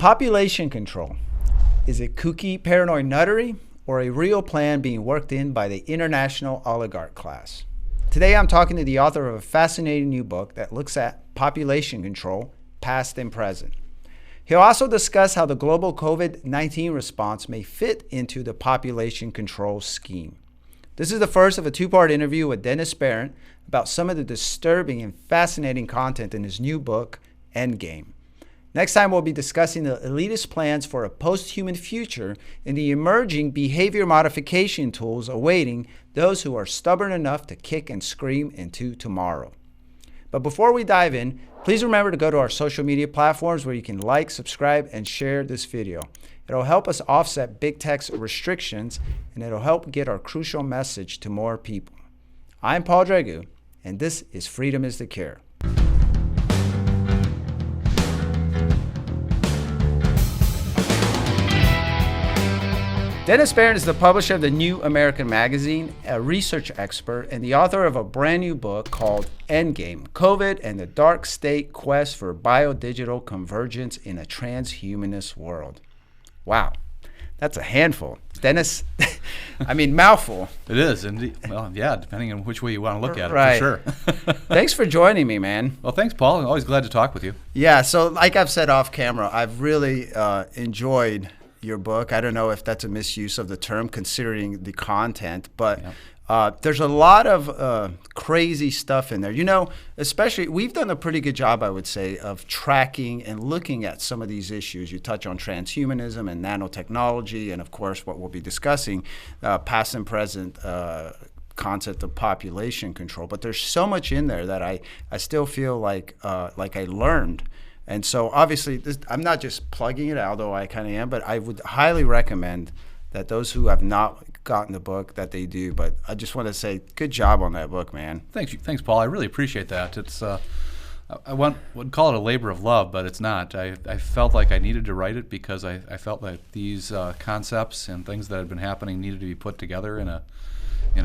Population control. Is it kooky, paranoid nuttery, or a real plan being worked in by the international oligarch class? Today I'm talking to the author of a fascinating new book that looks at population control, past and present. He'll also discuss how the global COVID-19 response may fit into the population control scheme. This is the first of a two-part interview with Dennis Behreandt about some of the disturbing and fascinating content in his new book, Endgame. Next time, we'll be discussing the elitist plans for a post-human future and the emerging behavior modification tools awaiting those who are stubborn enough to kick and scream into tomorrow. But before we dive in, please remember to go to our social media platforms where you can like, subscribe, and share this video. It'll help us offset big tech's restrictions, and it'll help get our crucial message to more people. I'm Paul Dragu, and this is Freedom is the Cure. Dennis Behreandt is the publisher of the New American Magazine, a research expert, and the author of a brand new book called Endgame, COVID and the Dark State Quest for Biodigital Convergence in a Transhumanist World. Wow, that's a handful. Dennis, mouthful. It is, indeed. Well, yeah, depending on which way you want to look at it, right. For sure. Thanks for joining me, man. Well, thanks, Paul. I'm always glad to talk with you. Yeah, so like I've said off camera, I've really enjoyed your book. I don't know if that's a misuse of the term considering the content, but there's a lot of crazy stuff in there. You know, especially we've done a pretty good job, I would say, of tracking and looking at some of these issues. You touch on transhumanism and nanotechnology, and of course what we'll be discussing, past and present concept of population control. But there's so much in there that I still feel like I learned. And so obviously, I'm not just plugging it, although I kind of am, but I would highly recommend that those who have not gotten the book, that they do. But I just want to say, good job on that book, man. Thanks, Paul. I really appreciate that. It's I would call it a labor of love, but it's not. I felt like I needed to write it because I felt like these concepts and things that had been happening needed to be put together in a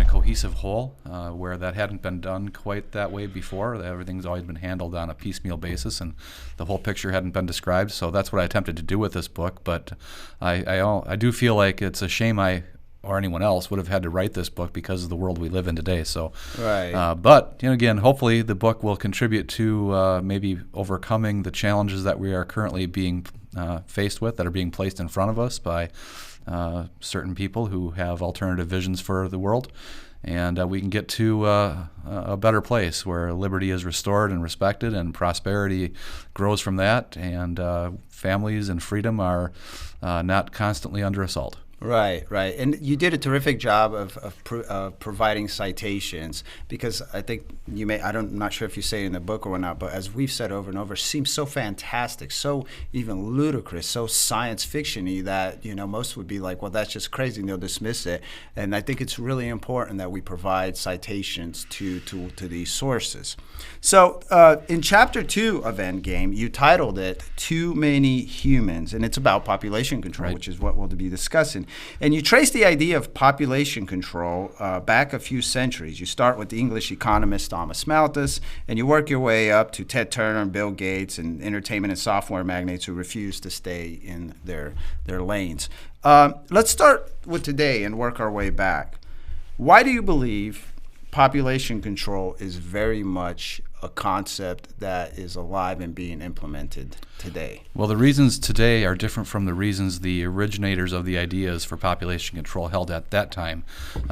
cohesive whole, where that hadn't been done quite that way before. Everything's always been handled on a piecemeal basis, and the whole picture hadn't been described. So that's what I attempted to do with this book. But I do feel like it's a shame I or anyone else would have had to write this book because of the world we live in today. So, right. But again, hopefully the book will contribute to maybe overcoming the challenges that we are currently being faced with, that are being placed in front of us by certain people who have alternative visions for the world, and we can get to a better place where liberty is restored and respected, and prosperity grows from that, and families and freedom are not constantly under assault. Right. And you did a terrific job of providing citations, because I think I'm not sure if you say it in the book or not, but as we've said over and over, it seems so fantastic, so even ludicrous, so science fiction-y that, most would be like, well, that's just crazy, and they'll dismiss it. And I think it's really important that we provide citations to these sources. So in chapter 2 of Endgame, you titled it Too Many Humans, and it's about population control, right, which is what we'll be discussing. And you trace the idea of population control back a few centuries. You start with the English economist Thomas Malthus, and you work your way up to Ted Turner and Bill Gates and entertainment and software magnates who refuse to stay in their lanes. Let's start with today and work our way back. Why do you believe population control is very much a concept that is alive and being implemented today? Well, the reasons today are different from the reasons the originators of the ideas for population control held at that time.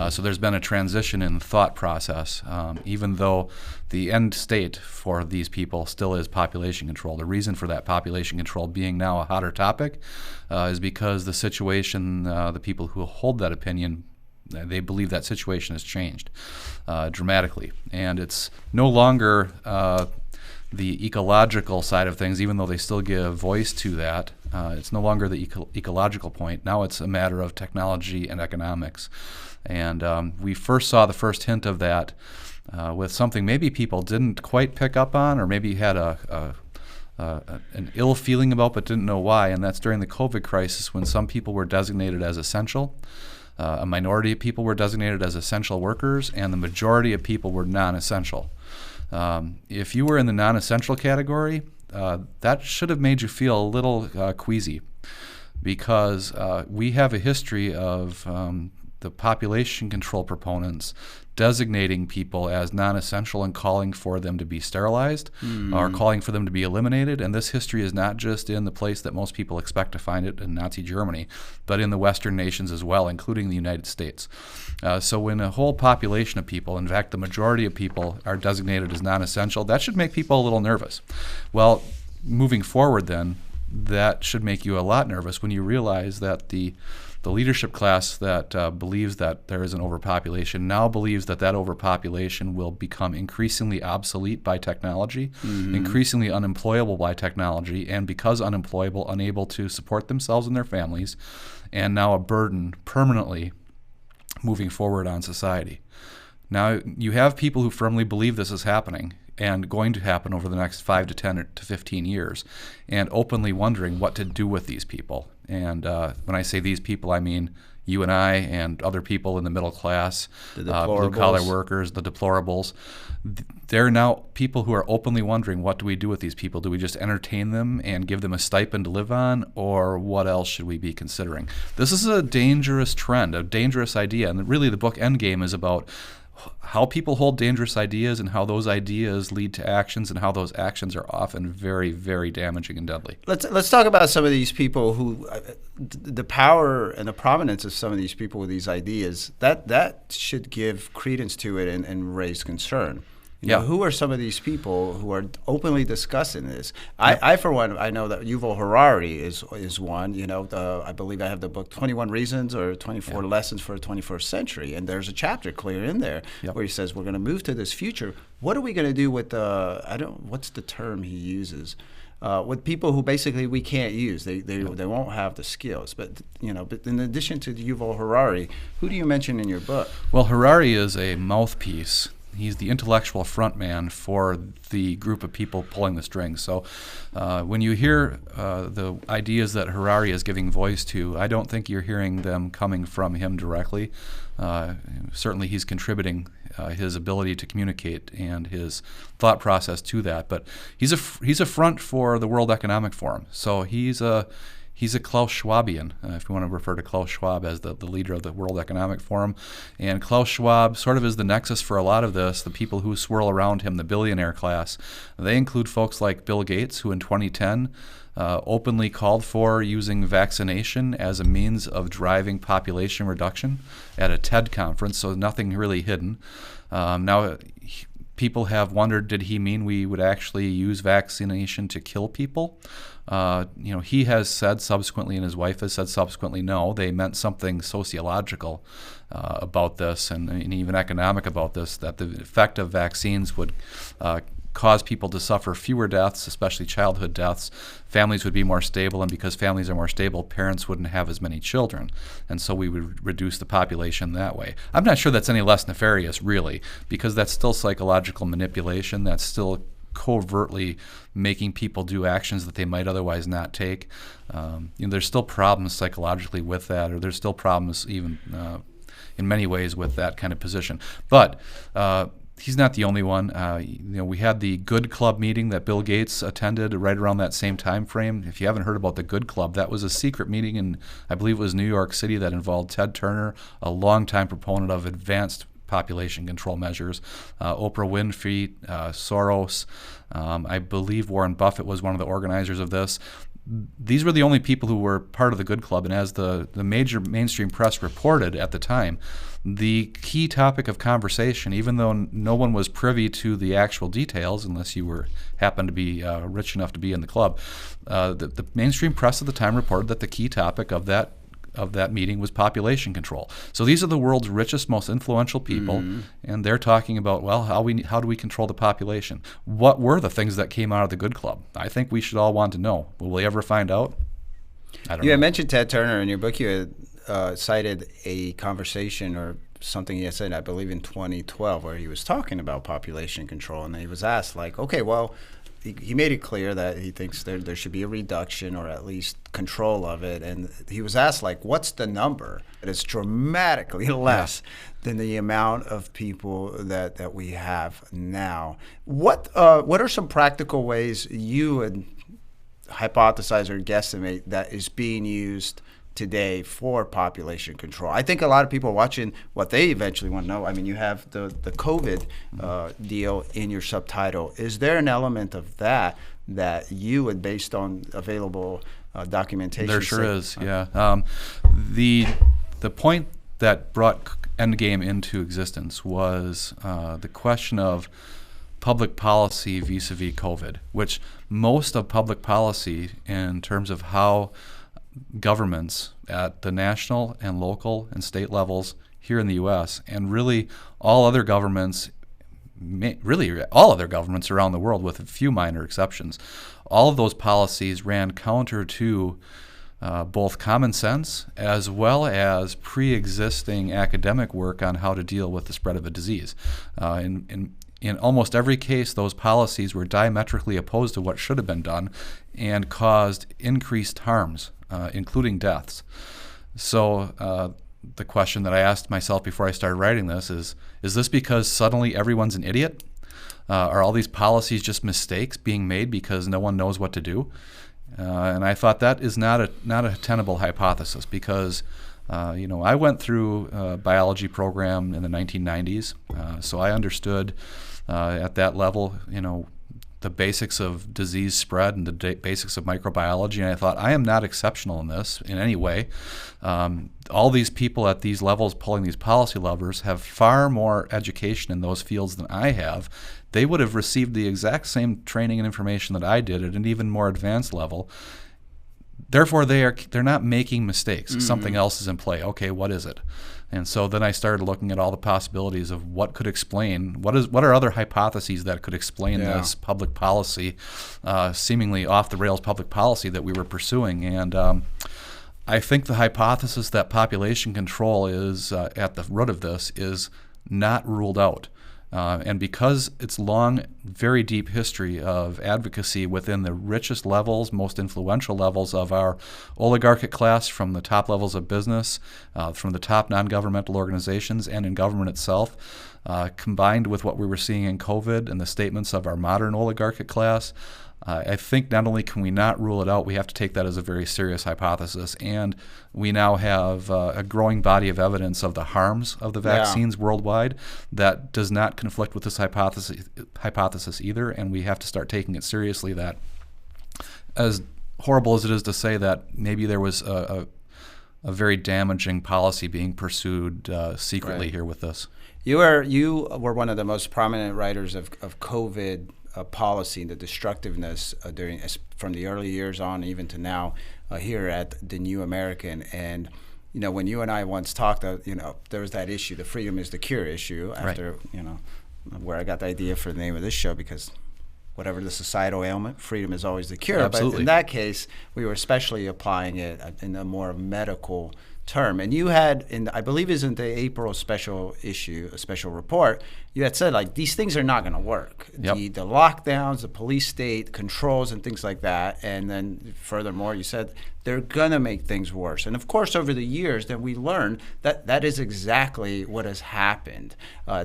So there's been a transition in the thought process, even though the end state for these people still is population control. The reason for that population control being now a hotter topic is because the situation, the people who hold that opinion, they believe that situation has changed dramatically, and it's no longer the ecological side of things, even though they still give voice to that. It's no longer the ecological point. Now it's a matter of technology and economics, and we first saw the first hint of that with something maybe people didn't quite pick up on, or maybe had an ill feeling about but didn't know why, and that's during the COVID crisis, when some people were designated as essential. A minority of people were designated as essential workers, and the majority of people were non-essential. If you were in the non-essential category, that should have made you feel a little queasy, because we have a history of the population control proponents designating people as non-essential and calling for them to be sterilized or calling for them to be eliminated. And this history is not just in the place that most people expect to find it, in Nazi Germany, but in the Western nations as well, including the United States. So when a whole population of people, in fact, the majority of people, are designated as non-essential, that should make people a little nervous. Well, moving forward then, that should make you a lot nervous when you realize that the leadership class that believes that there is an overpopulation now believes that that overpopulation will become increasingly obsolete by technology, increasingly unemployable by technology, and because unemployable, unable to support themselves and their families, and now a burden permanently moving forward on society. Now, you have people who firmly believe this is happening and going to happen over the next 5 to 10 to 15 years, and openly wondering what to do with these people. And when I say these people, I mean you and I and other people in the middle class, blue-collar workers, the deplorables. They're now people who are openly wondering, what do we do with these people? Do we just entertain them and give them a stipend to live on, or what else should we be considering? This is a dangerous trend, a dangerous idea, and really the book Endgame is about how people hold dangerous ideas and how those ideas lead to actions, and how those actions are often very, very damaging and deadly. Let's talk about some of these people who, the power and the prominence of some of these people with these ideas, that should give credence to it and raise concern. You know, who are some of these people who are openly discussing this? I for one, I know that Yuval Harari is one. You know, I believe I have the book 21 Reasons or 24 Lessons for the 21st Century, and there's a chapter clear in there where he says we're going to move to this future. What are we going to do with what's the term he uses? With people who basically we can't use, they won't have the skills. But in addition to Yuval Harari, who do you mention in your book? Well, Harari is a mouthpiece. He's the intellectual frontman for the group of people pulling the strings. So when you hear the ideas that Harari is giving voice to, I don't think you're hearing them coming from him directly. Certainly he's contributing his ability to communicate and his thought process to that. But he's a front for the World Economic Forum. So he's a Klaus Schwabian, if you want to refer to Klaus Schwab as the leader of the World Economic Forum. And Klaus Schwab sort of is the nexus for a lot of this. The people who swirl around him, the billionaire class, they include folks like Bill Gates, who in 2010 openly called for using vaccination as a means of driving population reduction at a TED conference, so nothing really hidden. People have wondered, did he mean we would actually use vaccination to kill people? He has said subsequently, and his wife has said subsequently, no, they meant something sociological about this, and even economic about this, that the effect of vaccines would cause people to suffer fewer deaths, especially childhood deaths. Families would be more stable, and because families are more stable, parents wouldn't have as many children. And so we would reduce the population that way. I'm not sure that's any less nefarious, really, because that's still psychological manipulation. That's still covertly making people do actions that they might otherwise not take. There's still problems psychologically with that, or there's still problems even in many ways with that kind of position. But he's not the only one. We had the Good Club meeting that Bill Gates attended right around that same time frame. If you haven't heard about the Good Club, that was a secret meeting in, I believe it was New York City, that involved Ted Turner, a longtime proponent of advanced population control measures, Oprah Winfrey, Soros, I believe Warren Buffett was one of the organizers of this. These were the only people who were part of the Good Club, and as the major mainstream press reported at the time, the key topic of conversation, even though no one was privy to the actual details, unless you happened to be rich enough to be in the club, the mainstream press at the time reported that the key topic of that meeting was population control. So these are the world's richest, most influential people, and they're talking about, well, how do we control the population? What were the things that came out of the Good Club? I think we should all want to know. Will we ever find out? I don't know. You had mentioned Ted Turner in your book. You had cited a conversation or something he had said, I believe in 2012, where he was talking about population control, and he was asked, like, okay, well, he made it clear that he thinks there should be a reduction or at least control of it. And he was asked, like, what's the number? It's dramatically less than the amount of people that we have now. What are some practical ways you would hypothesize or guesstimate that is being used today for population control? I think a lot of people watching, what they eventually want to know, I mean, you have the COVID deal in your subtitle. Is there an element of that you would, based on available documentation? There sure is, yeah. The point that brought Endgame into existence was the question of public policy vis-a-vis COVID, which most of public policy in terms of how governments at the national and local and state levels here in the U.S. and really all other governments around the world, with a few minor exceptions, all of those policies ran counter to both common sense as well as pre-existing academic work on how to deal with the spread of a disease. In almost every case, those policies were diametrically opposed to what should have been done and caused increased harms, including deaths. So the question that I asked myself before I started writing this is this because suddenly everyone's an idiot? Are all these policies just mistakes being made because no one knows what to do? And I thought that is not a tenable hypothesis, because I went through a biology program in the 1990s, so I understood at that level, the basics of disease spread and the basics of microbiology, and I thought, I am not exceptional in this in any way. All these people at these levels pulling these policy levers have far more education in those fields than I have. They would have received the exact same training and information that I did at an even more advanced level. Therefore, they're not making mistakes. Mm-hmm. Something else is in play. Okay, what is it? And so then I started looking at all the possibilities of what could explain, what are other hypotheses that could explain this public policy, seemingly off-the-rails public policy that we were pursuing. And I think the hypothesis that population control is at the root of this is not ruled out. And because its long, very deep history of advocacy within the richest levels, most influential levels of our oligarchic class, from the top levels of business, from the top non-governmental organizations, and in government itself, combined with what we were seeing in COVID and the statements of our modern oligarchic class, I think not only can we not rule it out, we have to take that as a very serious hypothesis. And we now have a growing body of evidence of the harms of the vaccines worldwide that does not conflict with this hypothesis either. And we have to start taking it seriously, that as horrible as it is to say that maybe there was a very damaging policy being pursued secretly here with this. You were one of the most prominent writers of COVID policy and the destructiveness from the early years on even to now here at the New American. And when you and I once talked, there was that issue, the freedom is the cure issue, after where I got the idea for the name of this show, because whatever the societal ailment, freedom is always the cure. Absolutely. But in that case, we were especially applying it in a more medical term. And you had, I believe is in the April special issue, a special report, you had said, like, these things are not going to work. Yep. The lockdowns, the police state controls and things like that. And then furthermore, you said they're going to make things worse. And of course, over the years, then we learned that that is exactly what has happened.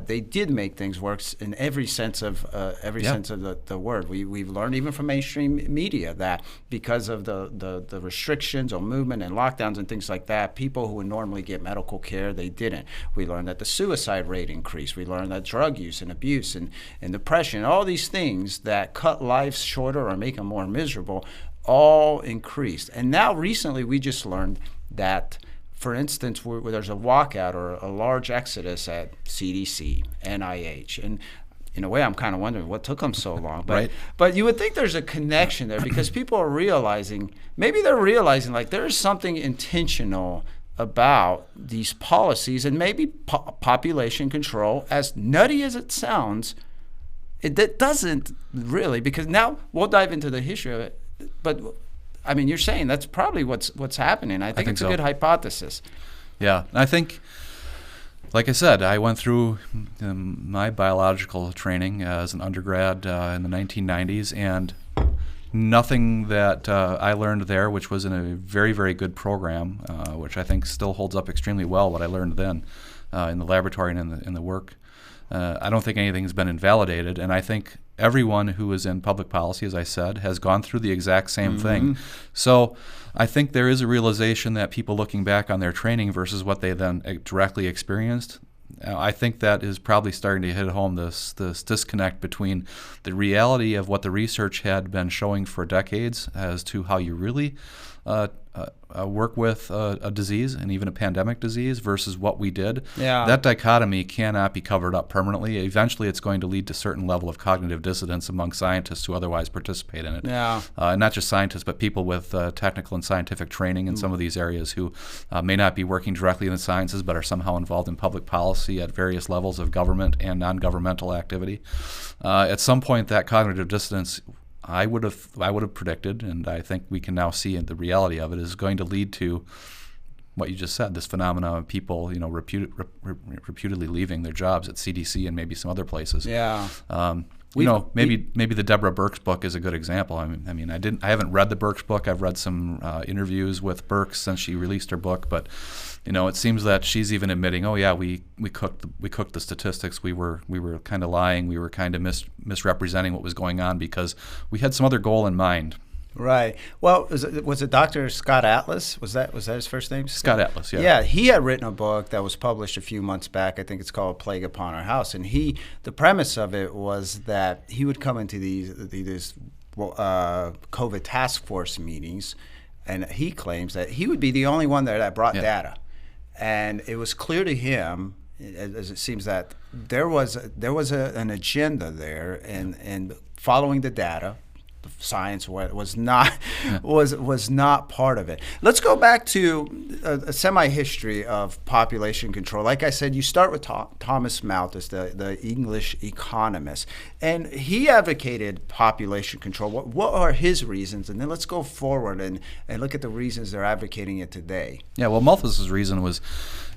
They did make things worse in every sense of sense of the word. We've learned even from mainstream media that because of the restrictions on movement and lockdowns and things like that, people who would normally get medical care, they didn't. We learned that the suicide rate increased. We learned that drug use and abuse and depression, all these things that cut lives shorter or make them more miserable, all increased. And now recently we just learned that, for instance, where there's a walkout or a large exodus at CDC, NIH, and in a way I'm kind of wondering what took them so long. But, right. But you would think there's a connection there, because people are realizing, maybe they're realizing, like, there's something intentional about these policies, and maybe population control, as nutty as it sounds, it doesn't really, because now we'll dive into the history of it. But I mean, you're saying that's probably what's happening. I think it's a good hypothesis. Yeah, I think Like I said, I went through my biological training as an undergrad in the 1990s, and nothing that I learned there, which was in a very, very good program, which I think still holds up extremely well, what I learned then in the laboratory and in the work. I don't think anything's been invalidated, and I think everyone who is in public policy, as I said, has gone through the exact same thing. So I think there is a realization that people looking back on their training versus what they then directly experienced, I think that is probably starting to hit home, this disconnect between the reality of what the research had been showing for decades as to how you really work with a disease, and even a pandemic disease, versus what we did. Yeah. That dichotomy cannot be covered up permanently. Eventually, it's going to lead to a certain level of cognitive dissonance among scientists who otherwise participate in it. Yeah. And not just scientists, but people with technical and scientific training in some of these areas who may not be working directly in the sciences, but are somehow involved in public policy at various levels of government and non-governmental activity. At some point, that cognitive dissonance, I would have predicted, and I think we can now see the reality of it, is going to lead to what you just said, this phenomenon of people, reputedly leaving their jobs at CDC and maybe some other places. Yeah. Maybe the Deborah Birx book is a good example. I haven't read the Birx book. I've read some interviews with Birx since she released her book, but it seems that she's even admitting, oh yeah, we cooked the statistics. We were kind of lying. We were kind of misrepresenting what was going on because we had some other goal in mind. Right. Well, was it Dr. Scott Atlas? Was that his first name? Scott Atlas, yeah. Yeah, he had written a book that was published a few months back. I think it's called Plague Upon Our House. And the premise of it was that he would come into these COVID task force meetings, and he claims that he would be the only one there that brought data. And it was clear to him, as it seems, that there was an agenda there, and following the data. Science was not part of it. Let's go back to a semi-history of population control. Like I said, you start with Thomas Malthus, the English economist, and he advocated population control. What are his reasons? And then let's go forward and look at the reasons they're advocating it today. Yeah, well, Malthus's reason was,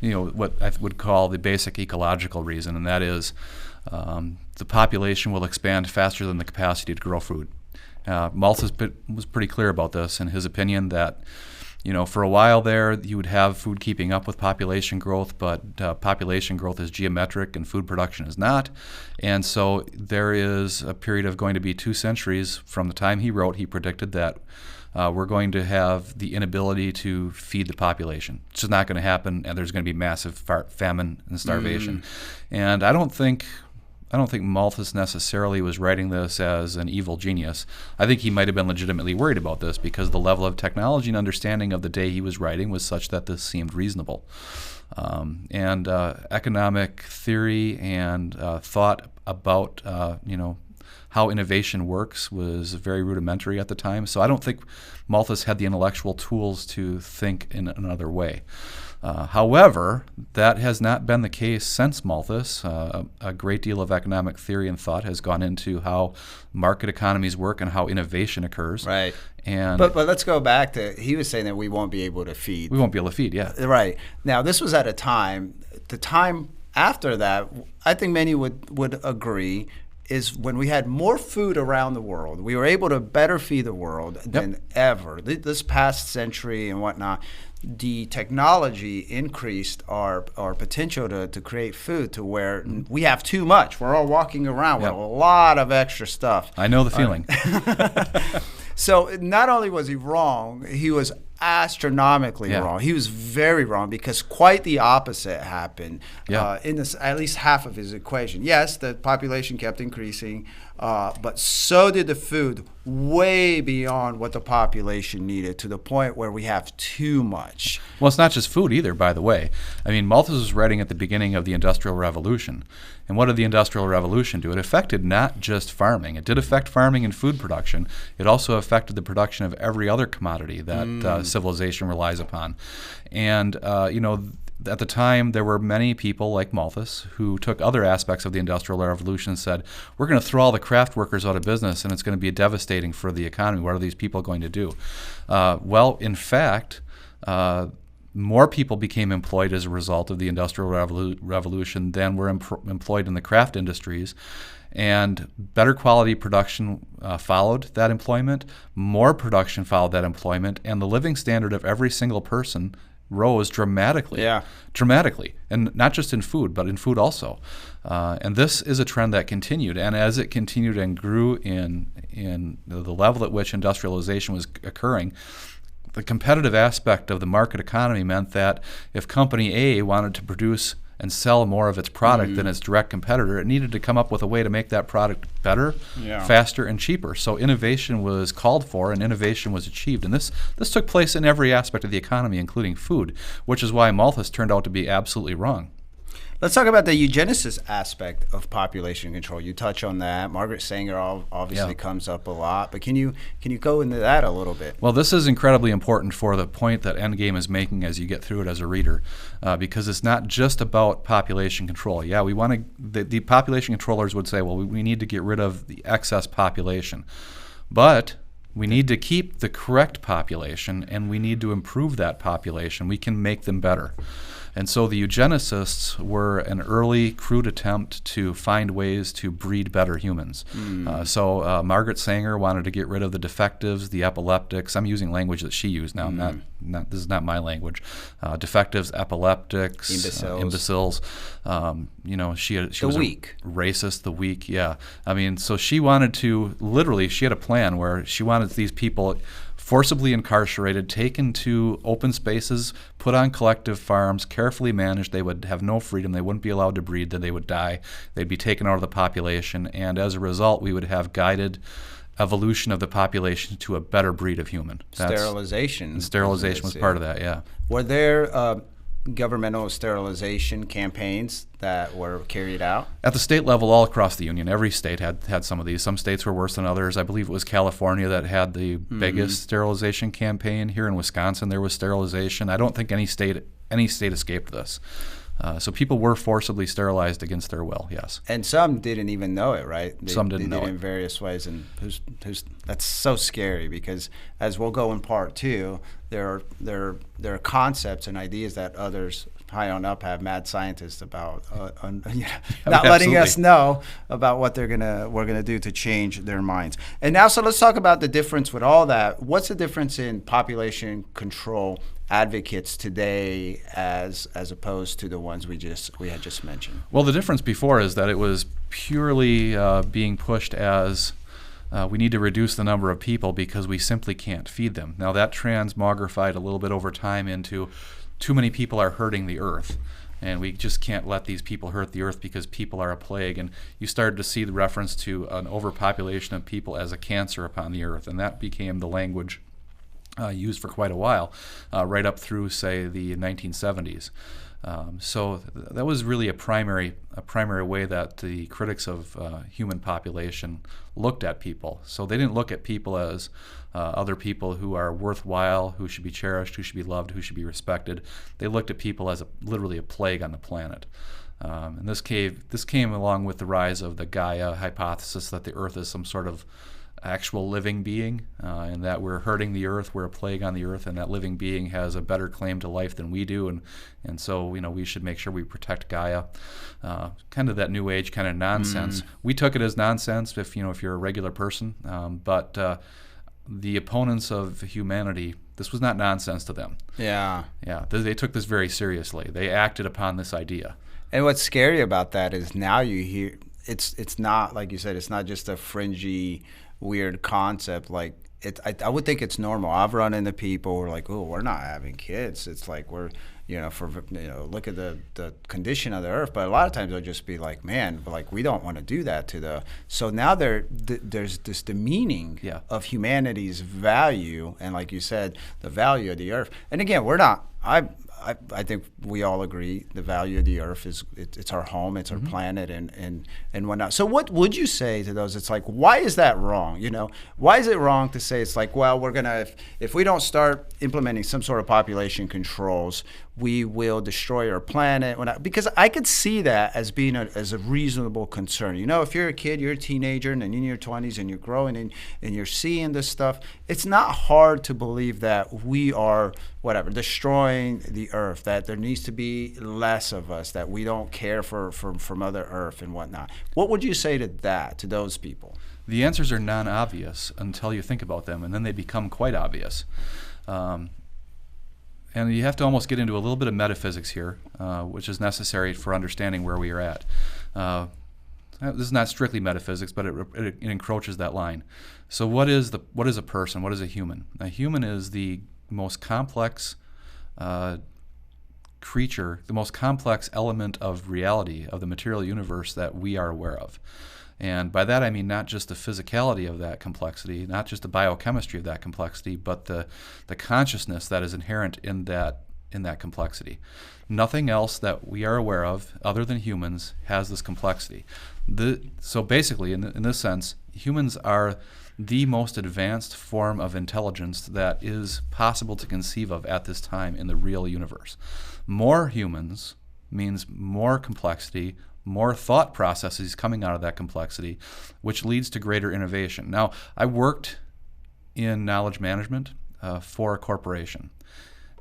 what I would call the basic ecological reason, and that is the population will expand faster than the capacity to grow food. Malthus was pretty clear about this in his opinion that, for a while there you would have food keeping up with population growth, but population growth is geometric and food production is not. And so there is a period of going to be 2 centuries from the time he wrote. He predicted that we're going to have the inability to feed the population. It's just not going to happen, and there's going to be massive famine and starvation. And I don't think Malthus necessarily was writing this as an evil genius. I think he might have been legitimately worried about this because the level of technology and understanding of the day he was writing was such that this seemed reasonable. And economic theory and thought about how innovation works was very rudimentary at the time. So I don't think Malthus had the intellectual tools to think in another way. However, that has not been the case since Malthus. A great deal of economic theory and thought has gone into how market economies work and how innovation occurs. Right. And but let's go back to, he was saying that we won't be able to feed. We won't be able to feed, yeah. Right. Now, this was at a time, the time after that, I think many would agree, is when we had more food around the world. We were able to better feed the world than ever. This past century and whatnot, the technology increased our potential to create food to where we have too much. We're all walking around with a lot of extra stuff. I know the feeling. So not only was he wrong, he was astronomically wrong. He was very wrong because quite the opposite happened in this, at least half of his equation. Yes, the population kept increasing, but so did the food, way beyond what the population needed, to the point where we have too much. Well, it's not just food either, by the way. I mean, Malthus was writing at the beginning of the Industrial Revolution. And what did the Industrial Revolution do? It affected not just farming. It did affect farming and food production. It also affected the production of every other commodity that civilization relies upon. And, at the time, there were many people like Malthus who took other aspects of the Industrial Revolution and said, we're going to throw all the craft workers out of business, and it's going to be devastating for the economy. What are these people going to do? Well, in fact, more people became employed as a result of the Industrial Revolution than were employed in the craft industries. And better quality production followed that employment, more production followed that employment, and the living standard of every single person rose dramatically. Yeah. Dramatically. And not just in food, but in food also. And this is a trend that continued. And as it continued and grew in the level at which industrialization was occurring, the competitive aspect of the market economy meant that if Company A wanted to produce and sell more of its product than its direct competitor, it needed to come up with a way to make that product better, faster, and cheaper. So innovation was called for and innovation was achieved. And this took place in every aspect of the economy, including food, which is why Malthus turned out to be absolutely wrong. Let's talk about the eugenicist aspect of population control. You touch on that. Margaret Sanger obviously comes up a lot, but can you go into that a little bit? Well, this is incredibly important for the point that Endgame is making as you get through it as a reader, because it's not just about population control. Yeah, we want to. The population controllers would say, well, we need to get rid of the excess population, but we need to keep the correct population, and we need to improve that population. We can make them better. And so the eugenicists were an early, crude attempt to find ways to breed better humans. So Margaret Sanger wanted to get rid of the defectives, the epileptics. I'm using language that she used now. This is not my language. Defectives, epileptics, imbeciles. She was weak. Racist, the weak. Yeah. I mean, so she wanted to literally. She had a plan where she wanted these people forcibly incarcerated, taken to open spaces, put on collective farms, carefully managed. They would have no freedom. They wouldn't be allowed to breed. Then they would die. They'd be taken out of the population. And as a result, we would have guided evolution of the population to a better breed of human. Sterilization. Sterilization was part of that, yeah. Were there governmental sterilization campaigns that were carried out? At the state level, all across the union, every state had some of these. Some states were worse than others. I believe it was California that had the biggest sterilization campaign. Here in Wisconsin, there was sterilization. I don't think any state escaped this. So people were forcibly sterilized against their will, yes. And some didn't even know it, right? Some didn't know it. In various ways. And that's so scary because, as we'll go in part 2, there are concepts and ideas that others high on up have mad scientists about not letting us know about what we're gonna do to change their minds. And now, so let's talk about the difference with all that. What's the difference in population control advocates today as opposed to the ones we had just mentioned? Well, the difference before is that it was purely being pushed as we need to reduce the number of people because we simply can't feed them. Now that transmogrified a little bit over time into too many people are hurting the earth, and we just can't let these people hurt the earth because people are a plague. And you started to see the reference to an overpopulation of people as a cancer upon the earth, and that became the language used for quite a while, right up through, say, the 1970s. So that was really a primary way that the critics of human population looked at people. So they didn't look at people as other people who are worthwhile, who should be cherished, who should be loved, who should be respected. They looked at people as literally a plague on the planet. And this came along with the rise of the Gaia hypothesis that the Earth is some sort of actual living being, and that we're hurting the earth, we're a plague on the earth, and that living being has a better claim to life than we do, and so we should make sure we protect Gaia. Kind of that new age kind of nonsense. We took it as nonsense if you're a regular person, but the opponents of humanity, this was not nonsense to them. Yeah. They took this very seriously. They acted upon this idea. And what's scary about that is now you hear it's not, like you said, it's not just a fringy, weird concept. Like I would think it's normal. I've run into people who are like, oh, we're not having kids. It's like look at the condition of the earth. But a lot of times they'll just be like, man, like we don't want to do that to the. So now there's this demeaning of humanity's value, and like you said, the value of the earth. And again, we're not. I think we all agree the value of the earth is it's our home, it's our planet, and whatnot. So what would you say to those? It's like, why is that wrong? Why is it wrong to say it's like, well, we're gonna if we don't start implementing some sort of population controls, we will destroy our planet? Because I could see that as being as a reasonable concern. If you're a kid, you're a teenager, and then in your 20s, and you're growing and you're seeing this stuff, it's not hard to believe that we are destroying the the earth, that there needs to be less of us, that we don't care for Mother Earth and whatnot. What would you say to that, to those people? The answers are non-obvious until you think about them, and then they become quite obvious. And you have to almost get into a little bit of metaphysics here, which is necessary for understanding where we are at. This is not strictly metaphysics, but it encroaches that line. So what is a person? What is a human? A human is the most complex creature, the most complex element of reality, of the material universe that we are aware of. And by that I mean not just the physicality of that complexity, not just the biochemistry of that complexity, but the consciousness that is inherent in that complexity. Nothing else that we are aware of, other than humans, has this complexity. So basically, in this sense, humans are the most advanced form of intelligence that is possible to conceive of at this time in the real universe. More humans means more complexity, more thought processes coming out of that complexity, which leads to greater innovation. Now, I worked in knowledge management for a corporation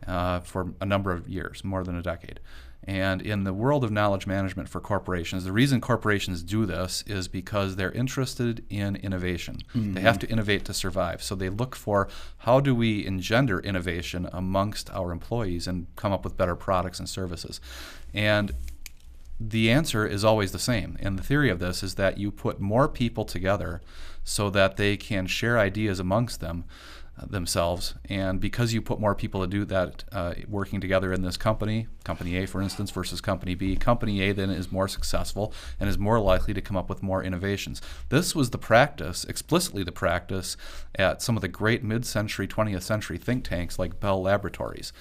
for a number of years, more than a decade. And in the world of knowledge management for corporations, the reason corporations do this is because they're interested in innovation. Mm-hmm. They have to innovate to survive. So they look for, how do we engender innovation amongst our employees and come up with better products and services? And the answer is always the same. And the theory of this is that you put more people together so that they can share ideas amongst themselves, and because you put more people to do that, working together in this company A for instance versus company B, company A then is more successful and is more likely to come up with more innovations. This was the practice, explicitly the practice, at some of the great mid-century, 20th century think tanks like Bell Laboratories.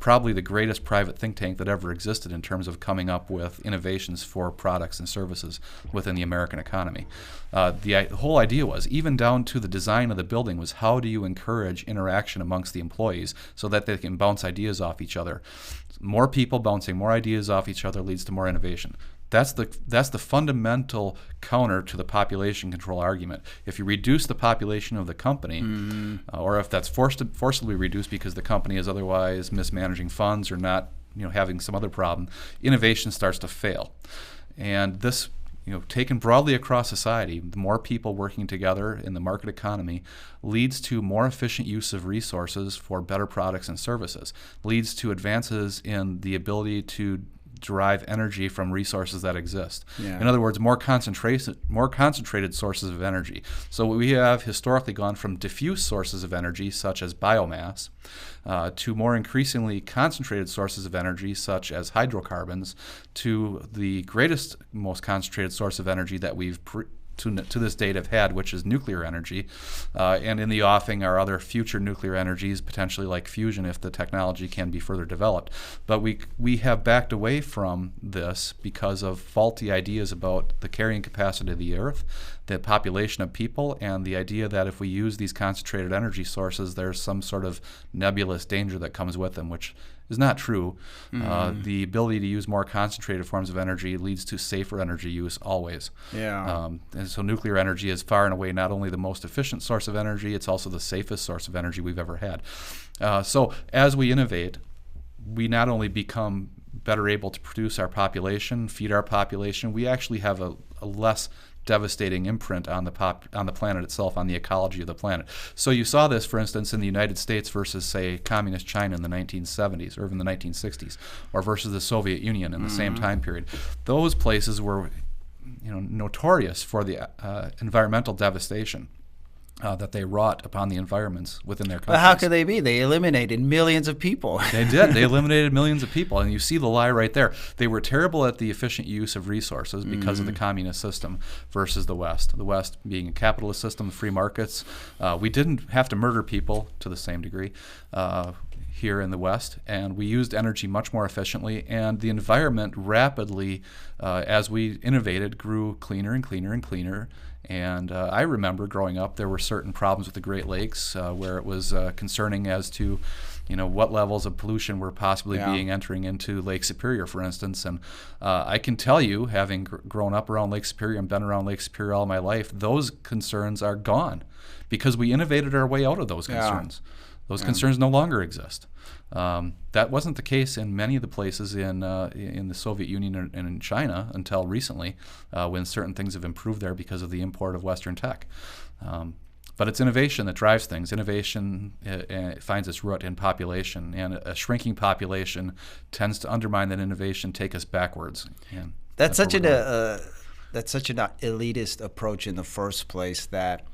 Probably the greatest private think tank that ever existed in terms of coming up with innovations for products and services within the American economy. The whole idea was, even down to the design of the building, was how do you encourage interaction amongst the employees so that they can bounce ideas off each other. More people bouncing more ideas off each other leads to more innovation. That's the fundamental counter to the population control argument. If you reduce the population of the company, or if that's forcibly reduced because the company is otherwise mismanaging funds or not, having some other problem, innovation starts to fail. And this, taken broadly across society, the more people working together in the market economy leads to more efficient use of resources for better products and services, leads to advances in the ability to derive energy from resources that exist. Yeah. In other words, more concentrated sources of energy. So we have historically gone from diffuse sources of energy, such as biomass, to more increasingly concentrated sources of energy, such as hydrocarbons, to the greatest, most concentrated source of energy that we've to this date have had, which is nuclear energy, and in the offing are other future nuclear energies, potentially like fusion if the technology can be further developed. But we have backed away from this because of faulty ideas about the carrying capacity of the Earth, the population of people, and the idea that if we use these concentrated energy sources, there's some sort of nebulous danger that comes with them, which is not true. The ability to use more concentrated forms of energy leads to safer energy use always. Yeah. And so nuclear energy is far and away not only the most efficient source of energy, it's also the safest source of energy we've ever had. So as we innovate, we not only become better able to produce our population, feed our population, we actually have a less devastating imprint on the planet itself, on the ecology of the planet. So you saw this, for instance, in the United States versus, say, communist China in the 1970s or even the 1960s, or versus the Soviet Union in the same time period. Those places were, notorious for the environmental devastation that they wrought upon the environments within their countries. But how could they be? They eliminated millions of people. They did. They eliminated millions of people, and you see the lie right there. They were terrible at the efficient use of resources because of the communist system versus the West. The West being a capitalist system, free markets. We didn't have to murder people to the same degree here in the West, and we used energy much more efficiently, and the environment rapidly, as we innovated, grew cleaner and cleaner and cleaner. And I remember growing up, there were certain problems with the Great Lakes where it was concerning as to, what levels of pollution were possibly entering into Lake Superior, for instance. And I can tell you, having grown up around Lake Superior and been around Lake Superior all my life, those concerns are gone because we innovated our way out of those concerns. Those concerns no longer exist. That wasn't the case in many of the places in the Soviet Union and in China until recently, when certain things have improved there because of the import of Western tech. But it's innovation that drives things. Innovation finds its root in population, and a shrinking population tends to undermine that innovation, take us backwards. And that's such an elitist approach in the first place that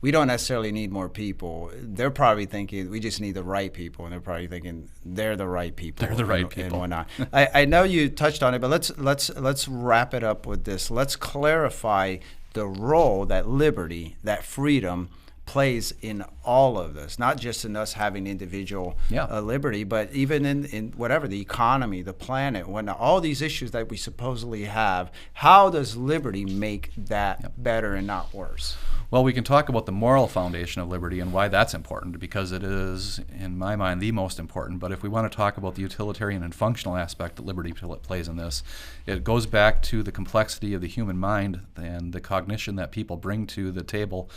we don't necessarily need more people. They're probably thinking we just need the right people, and they're probably thinking they're the right people. They're the right people. And whatnot. I know you touched on it, but let's wrap it up with this. Let's clarify the role that liberty, that freedom, plays in all of this, not just in us having individual liberty, but even in whatever, the economy, the planet, when all these issues that we supposedly have, how does liberty make that better and not worse? Well, we can talk about the moral foundation of liberty and why that's important, because it is, in my mind, the most important. But if we want to talk about the utilitarian and functional aspect that liberty plays in this, it goes back to the complexity of the human mind and the cognition that people bring to the table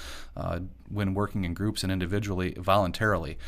when working in groups and individually, voluntarily.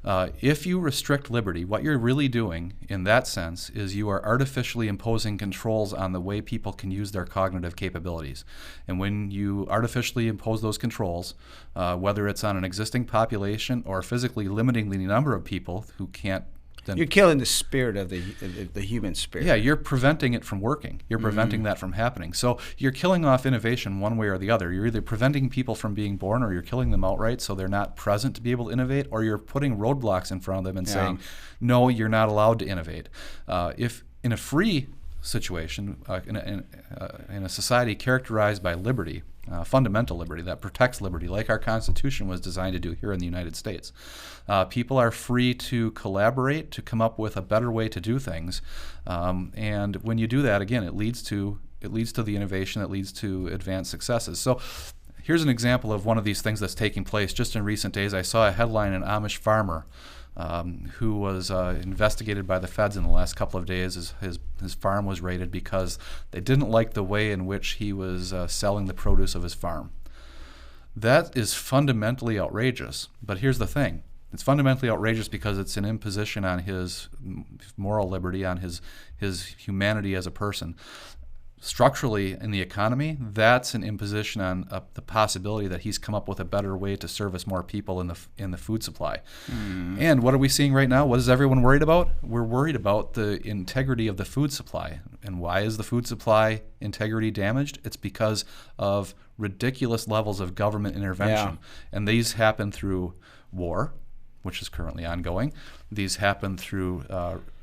If you restrict liberty, what you're really doing in that sense is you are artificially imposing controls on the way people can use their cognitive capabilities. And when you artificially impose those controls, whether it's on an existing population or physically limiting the number of people who can't, then you're killing the spirit of the human spirit. Yeah, you're preventing it from working. You're preventing that from happening. So you're killing off innovation one way or the other. You're either preventing people from being born, or you're killing them outright so they're not present to be able to innovate, or you're putting roadblocks in front of them and saying, no, you're not allowed to innovate. If in a free situation, in a society characterized by liberty, fundamental liberty that protects liberty, like our Constitution was designed to do here in the United States. People are free to collaborate, to come up with a better way to do things, and when you do that, again, it leads to the innovation that leads to advanced successes. So here's an example of one of these things that's taking place. Just in recent days, I saw a headline: an Amish farmer who was investigated by the feds in the last couple of days. His farm was raided because they didn't like the way in which he was selling the produce of his farm. That is fundamentally outrageous. But here's the thing. It's fundamentally outrageous because it's an imposition on his moral liberty, on his humanity as a person. Structurally, in the economy, that's an imposition on the possibility that he's come up with a better way to service more people in the food supply. And what are we seeing right now? What is everyone worried about? We're worried about the integrity of the food supply. And why is the food supply integrity damaged? It's because of ridiculous levels of government intervention. And these happen through war, which is currently ongoing. These happen through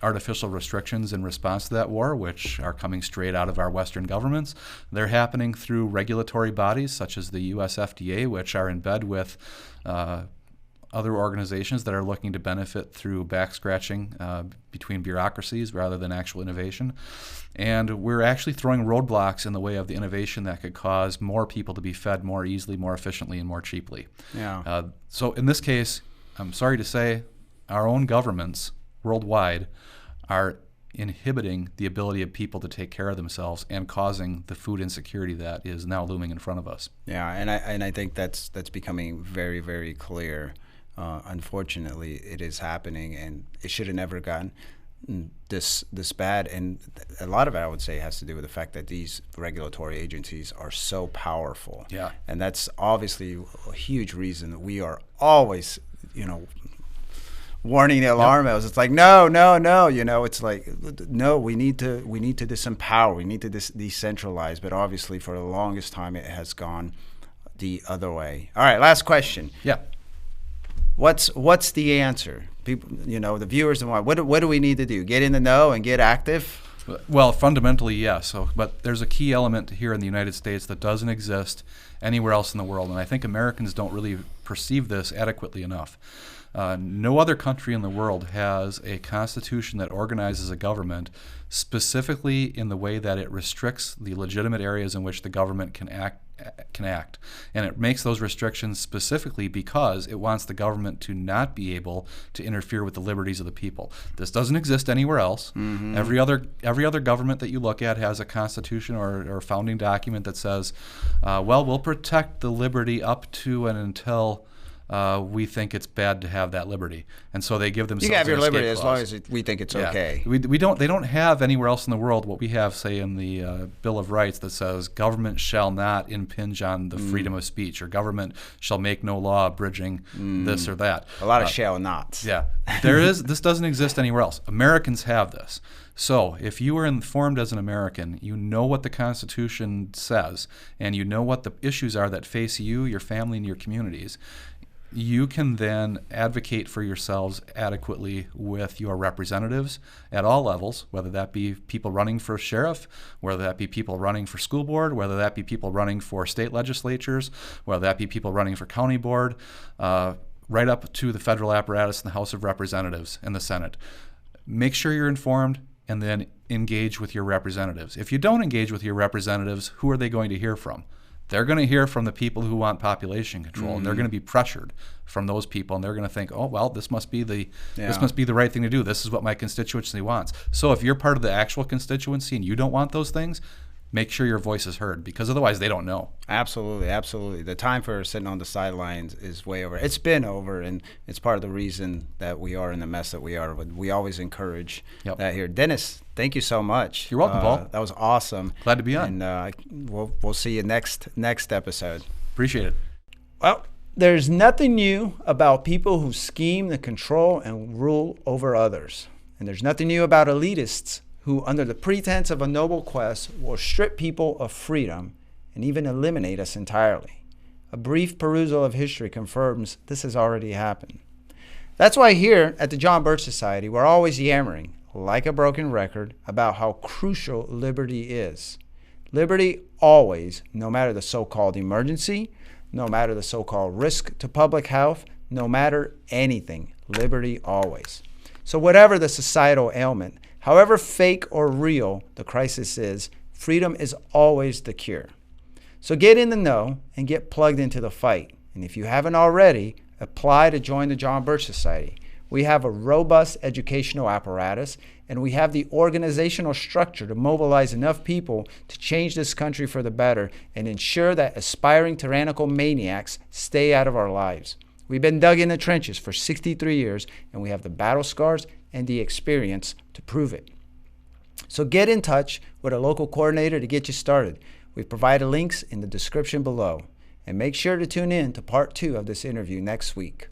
artificial restrictions in response to that war, which are coming straight out of our Western governments. They're happening through regulatory bodies such as the US FDA, which are in bed with other organizations that are looking to benefit through back-scratching between bureaucracies rather than actual innovation. And we're actually throwing roadblocks in the way of the innovation that could cause more people to be fed more easily, more efficiently, and more cheaply. So in this case, I'm sorry to say, our own governments worldwide are inhibiting the ability of people to take care of themselves and causing the food insecurity that is now looming in front of us. And I think that's becoming very, very clear. Unfortunately, it is happening, and it should have never gotten this bad. And a lot of it, I would say, has to do with the fact that these regulatory agencies are so powerful. And that's obviously a huge reason that we are always, warning the alarm bells. It's like, no, it's like, no, we need to disempower, we need to decentralize. But obviously for the longest time it has gone the other way. All right, last question. What's the answer? People, the viewers and what do we need to do? Get in the know and get active? Well, fundamentally, yes. But there's a key element here in the United States that doesn't exist anywhere else in the world, and I think Americans don't really perceive this adequately enough. No other country in the world has a constitution that organizes a government specifically in the way that it restricts the legitimate areas in which the government can act. And it makes those restrictions specifically because it wants the government to not be able to interfere with the liberties of the people. This doesn't exist anywhere else. Every other government that you look at has a constitution or founding document that says, well, we'll protect the liberty up to and until we think it's bad to have that liberty. And so they give themselves You can have your an escape liberty as long clause. as we think it's Yeah. okay. We don't. They don't have anywhere else in the world what we have, say, in the Bill of Rights that says government shall not impinge on the freedom of speech, or government shall make no law abridging this or that. A lot of shall nots. Yeah, this doesn't exist anywhere else. Americans have this. So if you are informed as an American, you know what the Constitution says, and you know what the issues are that face you, your family, and your communities. You can then advocate for yourselves adequately with your representatives at all levels, whether that be people running for sheriff, whether that be people running for school board, whether that be people running for state legislatures, whether that be people running for county board, right up to the federal apparatus in the House of Representatives and the Senate. Make sure you're informed and then engage with your representatives. If you don't engage with your representatives, who are they going to hear from? They're going to hear from the people who want population control, and they're going to be pressured from those people, and they're going to think, oh, well, this must be the right thing to do. This is what my constituency wants. So if you're part of the actual constituency and you don't want those things, make sure your voice is heard, because otherwise they don't know. Absolutely, absolutely. The time for sitting on the sidelines is way over. It's been over, and it's part of the reason that we are in the mess that we are. We always encourage that here. Dennis, thank you so much. You're welcome, Paul. That was awesome. Glad to be on. And we'll see you next episode. Appreciate it. Well, there's nothing new about people who scheme to control and rule over others. And there's nothing new about elitists who, under the pretense of a noble quest, will strip people of freedom and even eliminate us entirely. A brief perusal of history confirms this has already happened. That's why here at the John Birch Society, we're always yammering, like a broken record, about how crucial liberty is. Liberty always, no matter the so-called emergency, no matter the so-called risk to public health, no matter anything, liberty always. So whatever the societal ailment, however fake or real the crisis is, freedom is always the cure. So get in the know and get plugged into the fight. And if you haven't already, apply to join the John Birch Society. We have a robust educational apparatus, and we have the organizational structure to mobilize enough people to change this country for the better and ensure that aspiring tyrannical maniacs stay out of our lives. We've been dug in the trenches for 63 years, and we have the battle scars and the experience to prove it. So get in touch with a local coordinator to get you started. We've provided links in the description below. And make sure to tune in to part 2 of this interview next week.